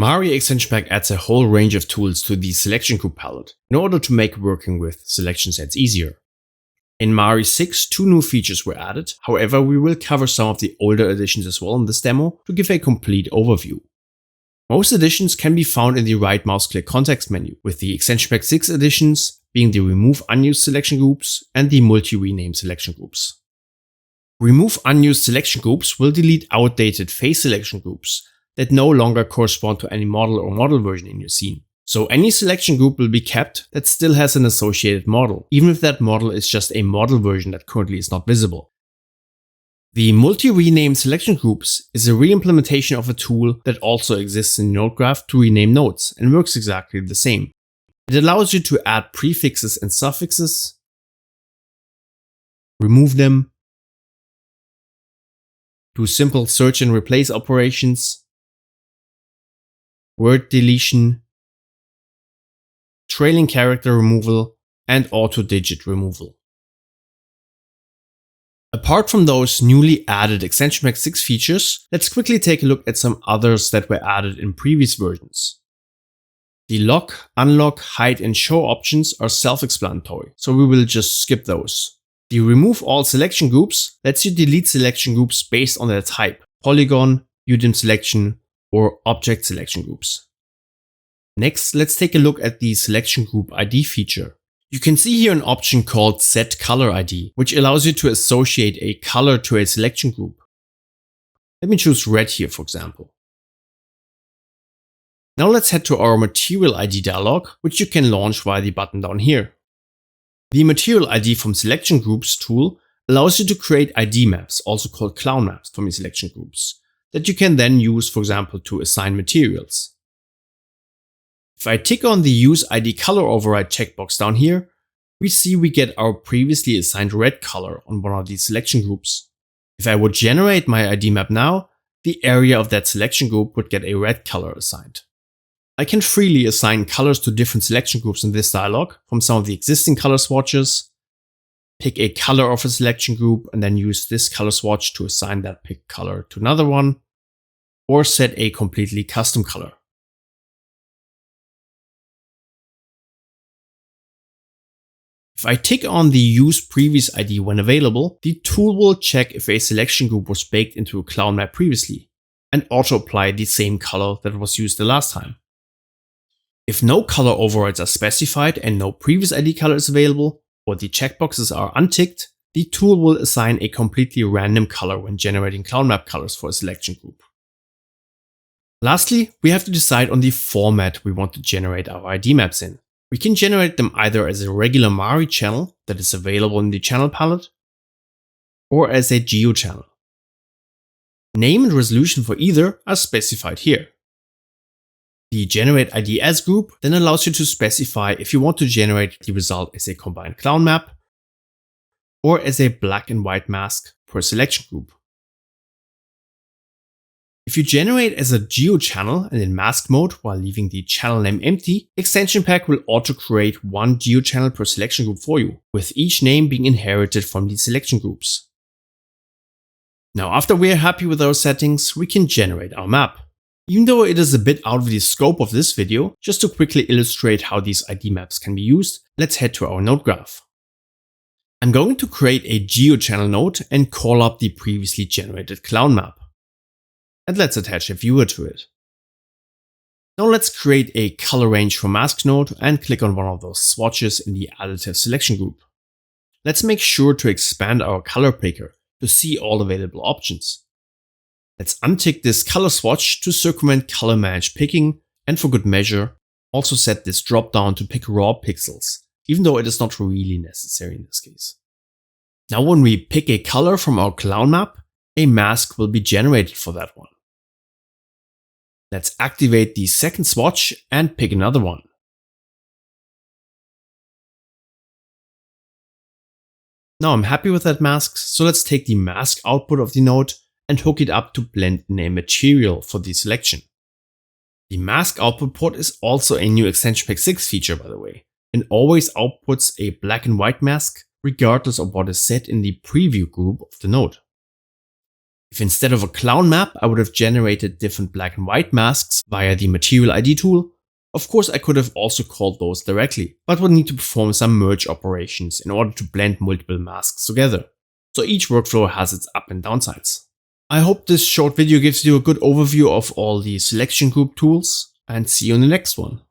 Mari Extension Pack adds a whole range of tools to the selection group palette in order to make working with selection sets easier. In Mari 6, 2 new features were added, however we will cover some of the older additions as well in this demo to give a complete overview. Most additions can be found in the right mouse click context menu, with the Extension Pack 6 additions being the Remove Unused selection groups and the Multi-Rename selection groups. Remove Unused selection groups will delete outdated face selection groups that no longer correspond to any model or model version in your scene. So any selection group will be kept that still has an associated model, even if that model is just a model version that currently is not visible. The multi-rename selection groups is a re-implementation of a tool that also exists in Node Graph to rename nodes and works exactly the same. It allows you to add prefixes and suffixes, remove them, do simple search and replace operations, word deletion, trailing character removal, and auto-digit removal. Apart from those newly added Extension Pack 6 features, let's quickly take a look at some others that were added in previous versions. The lock, unlock, hide and show options are self-explanatory, so we will just skip those. The remove all selection groups lets you delete selection groups based on their type, polygon, UDIM selection, or object selection groups. Next, let's take a look at the selection group ID feature. You can see here an option called Set Color ID, which allows you to associate a color to a selection group. Let me choose red here, for example. Now let's head to our Material ID dialog, which you can launch via the button down here. The Material ID from Selection Groups tool allows you to create ID maps, also called clown maps, from your selection groups, that you can then use, for example, to assign materials. If I tick on the Use ID Color Override checkbox down here, we see we get our previously assigned red color on one of these selection groups. If I would generate my ID map now, the area of that selection group would get a red color assigned. I can freely assign colors to different selection groups in this dialog from some of the existing color swatches, pick a color of a selection group and then use this color swatch to assign that picked color to another one, or set a completely custom color. If I tick on the Use Previous ID when available, the tool will check if a selection group was baked into a clown map previously, and auto-apply the same color that was used the last time. If no color overrides are specified and no previous ID color is available, or the checkboxes are unticked, the tool will assign a completely random color when generating clown map colors for a selection group. Lastly, we have to decide on the format we want to generate our ID maps in. We can generate them either as a regular Mari channel that is available in the channel palette, or as a Geo channel. Name and resolution for either are specified here. The Generate ID As group then allows you to specify if you want to generate the result as a combined clown map, or as a black and white mask per selection group. If you generate as a Geo channel and in mask mode while leaving the channel name empty, Extension Pack will auto-create one Geo channel per selection group for you, with each name being inherited from the selection groups. Now, after we are happy with our settings, we can generate our map. Even though it is a bit out of the scope of this video, just to quickly illustrate how these ID maps can be used, let's head to our node graph. I'm going to create a Geo channel node and call up the previously generated clown map. And let's attach a viewer to it. Now let's create a color range for mask node and click on one of those swatches in the additive selection group. Let's make sure to expand our color picker to see all available options. Let's untick this color swatch to circumvent color managed picking, and for good measure, also set this drop down to pick raw pixels, even though it is not really necessary in this case. Now when we pick a color from our clown map, a mask will be generated for that one. Let's activate the second swatch and pick another one. Now I'm happy with that mask, so let's take the mask output of the node and hook it up to blend in a material for the selection. The mask output port is also a new Extension Pack 6 feature, by the way, and always outputs a black and white mask regardless of what is set in the preview group of the node. If instead of a clown map, I would have generated different black and white masks via the Material ID tool, of course I could have also called those directly, but would need to perform some merge operations in order to blend multiple masks together. So each workflow has its up and downsides. I hope this short video gives you a good overview of all the selection group tools, and see you in the next one.